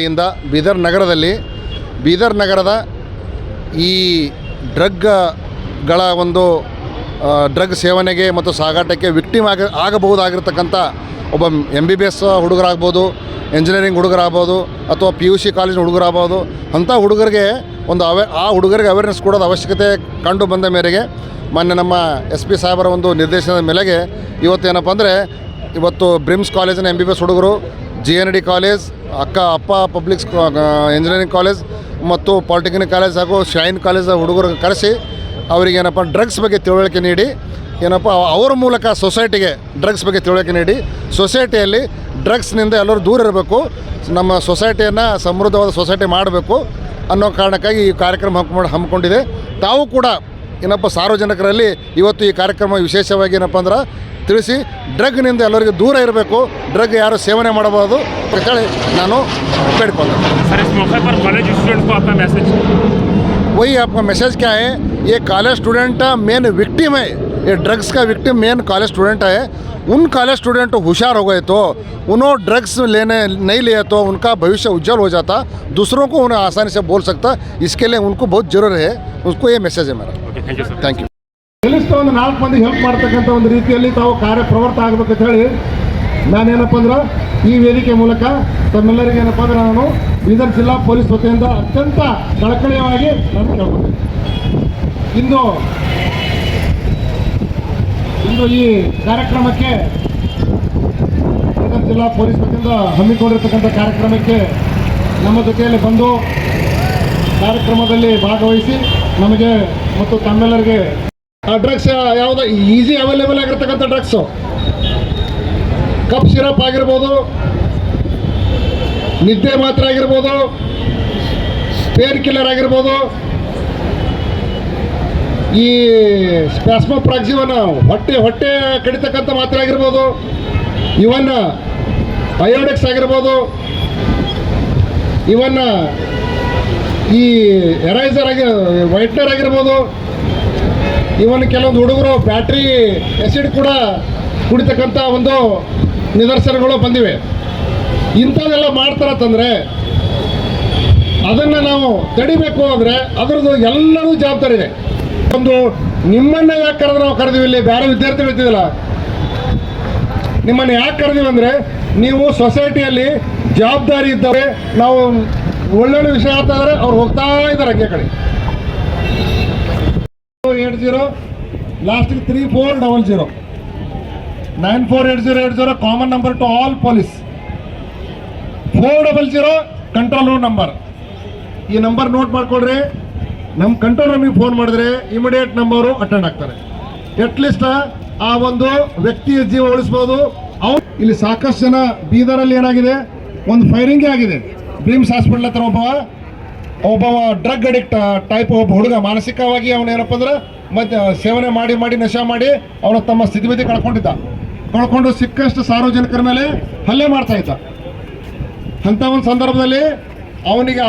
ಇಂದ ಬೀದರ್ ನಗರದ ಈ ಡ್ರಗ್ಗಳ ಒಂದು ಡ್ರಗ್ ಸೇವನೆಗೆ ಮತ್ತು ಸಾಗಾಟಕ್ಕೆ ವಿಕ್ಟಿಮ್ ಆಗಬಹುದಾಗಿರ್ತಕ್ಕಂಥ ಒಬ್ಬ MBBS ಹುಡುಗರಾಗ್ಬೋದು, ಇಂಜಿನಿಯರಿಂಗ್ ಹುಡುಗರಾಗ್ಬೋದು, ಅಥವಾ PUC ಕಾಲೇಜಿನ ಹುಡುಗರಾಗ್ಬೋದು. ಅಂಥ ಹುಡುಗರಿಗೆ ಆ ಹುಡುಗರಿಗೆ ಅವೇರ್ನೆಸ್ ಕೊಡೋದು ಅವಶ್ಯಕತೆ ಕಂಡು ಬಂದ ಮೇರೆಗೆ ಮೊನ್ನೆ ನಮ್ಮ SP ಸಾಹೇಬರ ಒಂದು ನಿರ್ದೇಶನದ ಮೇಲೆಗೆ ಇವತ್ತೇನಪ್ಪ ಅಂದರೆ ಇವತ್ತು ಬ್ರಿಮ್ಸ್ ಕಾಲೇಜಿನ MBBS ಹುಡುಗರು, GND ಕಾಲೇಜ್, ಅಪ್ಪ ಪಬ್ಲಿಕ್ ಇಂಜಿನಿಯರಿಂಗ್ ಕಾಲೇಜ್ ಮತ್ತು ಪಾಲಿಟೆಕ್ನಿಕ್ ಕಾಲೇಜ್ ಹಾಗೂ ಶೈನ್ ಕಾಲೇಜ್ ಹುಡುಗರಿಗೆ ಕರೆಸಿ ಅವರಿಗೇನಪ್ಪ ಡ್ರಗ್ಸ್ ಬಗ್ಗೆ ತಿಳುವಳಿಕೆ ನೀಡಿ ಅವರ ಮೂಲಕ ಸೊಸೈಟಿಗೆ ಡ್ರಗ್ಸ್ ಬಗ್ಗೆ ತಿಳುವಳಿಕೆ ನೀಡಿ ಸೊಸೈಟಿಯಲ್ಲಿ ಡ್ರಗ್ಸ್ನಿಂದ ಎಲ್ಲರೂ ದೂರ ಇರಬೇಕು, ನಮ್ಮ ಸೊಸೈಟಿಯನ್ನು ಸಮೃದ್ಧವಾದ ಸೊಸೈಟಿ ಮಾಡಬೇಕು ಅನ್ನೋ ಕಾರಣಕ್ಕಾಗಿ ಈ ಕಾರ್ಯಕ್ರಮ ಹಮ್ಮಿಕೊಂಡಿದೆ. ತಾವು ಕೂಡ ಸಾರ್ವಜನಿಕರಲ್ಲಿ ಇವತ್ತು ಈ ಕಾರ್ಯಕ್ರಮ ವಿಶೇಷವಾಗಿ ಅಂದ್ರೆ ತಿಳಿಸಿ ಡ್ರಗ್ನಿಂದ ಎಲ್ಲರಿಗೂ ದೂರ ಇರಬೇಕು, ಡ್ರಗ್ ಯಾರು ಸೇವನೆ ಮಾಡಬಹುದು ಅಂತೇಳಿ ನಾನು ಬೇಡ್ಕೊಂಡೆ. वही आपका मैसेज क्या है? ये कॉलेज स्टूडेंट मेन विक्टिम है, ये ड्रग्स का विक्टिम मेन कॉलेज स्टूडेंट है. उन कॉलेज स्टूडेंट होशियार हो गए तो उन्होंने ड्रग्स नहीं लिए तो उनका भविष्य उज्जवल हो जाता, दूसरों को उन्हें आसानी से बोल सकता. इसके लिए उनको बहुत ज़रूरत है, उसको ये मैसेज है मेरा. Thank you. ಒಂದು 4 ಮಂದಿಗೆ ಹೆಲ್ಪ್ ಮಾಡ್ತಕ್ಕಂಥ ಒಂದು ರೀತಿಯಲ್ಲಿ ತಾವು ಕಾರ್ಯಪ್ರವೃತ್ತ ಆಗಬೇಕಂತ ಹೇಳಿ ನಾನೇನಪ್ಪ ಅಂದ್ರೆ ಈ ವೇದಿಕೆ ಮೂಲಕ ತಮ್ಮೆಲ್ಲರಿಗೆ ಏನಪ್ಪ ಅಂದ್ರೆ ನಾನು ಬೀದರ್ ಜಿಲ್ಲಾ ಪೊಲೀಸ್ ವತಿಯಿಂದ ಅತ್ಯಂತ ಕಳಕಳಿಯಾಗಿ ನಾನು ಕೇಳ್ಕೊತೀನಿ. ಇಂದು ಈ ಕಾರ್ಯಕ್ರಮಕ್ಕೆ ಬೀದರ್ ಜಿಲ್ಲಾ ಪೊಲೀಸ್ ವತಿಯಿಂದ ಹಮ್ಮಿಕೊಂಡಿರ್ತಕ್ಕಂಥ ಕಾರ್ಯಕ್ರಮಕ್ಕೆ ನಮ್ಮ ಜೊತೆಯಲ್ಲಿ ಬಂದು ಕಾರ್ಯಕ್ರಮದಲ್ಲಿ ಭಾಗವಹಿಸಿ ನಮಗೆ ಮತ್ತು ತಮ್ಮೆಲ್ಲರಿಗೆ ಡ್ರಗ್ಸ್ ಯಾವುದೋ ಈಸಿ ಅವೈಲೇಬಲ್ ಆಗಿರ್ತಕ್ಕಂಥ ಡ್ರಗ್ಸು, ಕಪ್ ಸಿರಪ್ ಆಗಿರ್ಬೋದು, ನಿದ್ದೆ ಮಾತ್ರ ಆಗಿರ್ಬೋದು, ಪೇನ್ ಕಿಲ್ಲರ್ ಆಗಿರ್ಬೋದು, ಈ ಸ್ಪ್ಯಾಸ್ಮೋಪ್ರಾಕ್ಸಿವನ್ ಹೊಟ್ಟೆ ಕಡಿತಕ್ಕಂಥ ಮಾತ್ರ ಆಗಿರ್ಬೋದು, ಇವನ್ನ ಅಯೋಡೆಕ್ಸ್ ಆಗಿರ್ಬೋದು, ಇವನ್ನ ಈ ಎರೈಸರ್ ವೈಟ್ನರ್ ಆಗಿರ್ಬೋದು, ಇವನ್ ಕೆಲವೊಂದು ಹುಡುಗರು ಬ್ಯಾಟ್ರಿ ಆ್ಯಸಿಡ್ ಕೂಡ ಕುಡಿತಕ್ಕಂಥ ಒಂದು ನಿದರ್ಶನಗಳು ಬಂದಿವೆ. ಇಂಥದ್ದೆಲ್ಲ ಮಾಡ್ತಾರಂತಂದರೆ ಅದನ್ನು ನಾವು ತಡಿಬೇಕು ಅಂದರೆ ಅದರದ್ದು ಎಲ್ಲರೂ ಜವಾಬ್ದಾರಿ ಇದೆ. ಒಂದು ನಿಮ್ಮನ್ನು ಯಾಕೆ ಕರೆದು ನಾವು ಕರೆದೀವಿ, ಇಲ್ಲಿ ಬೇರೆ ವಿದ್ಯಾರ್ಥಿಗಳು ಇರ್ತಿದ್ದಿಲ್ಲ, ನಿಮ್ಮನ್ನು ಯಾಕೆ ಕರೆದೀವಿ ಅಂದರೆ ನೀವು ಸೊಸೈಟಿಯಲ್ಲಿ ಜವಾಬ್ದಾರಿ ಇದ್ದವ್ರೆ, ನಾವು ಒಳ್ಳೊಳ್ಳೆ ವಿಷಯ ಆಗ್ತಾ ಇದ್ದಾರೆ, ಅವ್ರು ಹೋಗ್ತಾ ಇದ್ದಾರೆ ಹಂಗೆ ಕಡೆ. 80 ಲಾಸ್ಟಿಗೆ 3400 948080 common number two all police. 400 control room number. ಈ ನಂಬರ್ ನೋಟ್ ಮಾಡ್ಕೊಡ್ರಿ. ನಮ್ಮ ಕಂಟ್ರೋಲ್ ರೂಮಿಗೆ ಫೋನ್ ಮಾಡಿದ್ರೆ ಇಮಿಡಿಯೇಟ್ ನಂಬರು ಅಟೆಂಡ್ ಆಗ್ತಾರೆ. ಅಟ್ಲೀಸ್ಟ್ ಆ ಒಂದು ವ್ಯಕ್ತಿಯ ಜೀವ ಉಳಿಸ್ಬೋದು. ಇಲ್ಲಿ ಸಾಕಷ್ಟು ಜನ ಬೀದರಲ್ಲಿ ಏನಾಗಿದೆ, ಒಂದು ಫೈರಿಂಗೇ ಆಗಿದೆ. ಬ್ರಿಮ್ಸ್ ಹಾಸ್ಪಿಟಲ್ ಹತ್ರ ಒಬ್ಬ ಡ್ರಗ್ ಅಡಿಕ್ಟ್ ಟೈಪ್ ಒಬ್ಬ ಹುಡುಗ ಮಾನಸಿಕವಾಗಿ ಅವನೇನಪ್ಪ ಅಂದ್ರೆ ಮತ್ತೆ ಸೇವನೆ ಮಾಡಿ ನಶೆ ಮಾಡಿ ಅವನು ತಮ್ಮ ಸ್ಥಿತಿಗತಿ ಕಳ್ಕೊಂಡು ಸಿಕ್ಕಷ್ಟು ಸಾರ್ವಜನಿಕರ ಮೇಲೆ ಹಲ್ಲೆ ಮಾಡ್ತಾ ಇದ್ದ. ಅಂಥ ಒಂದು ಸಂದರ್ಭದಲ್ಲಿ ಅವನಿಗೆ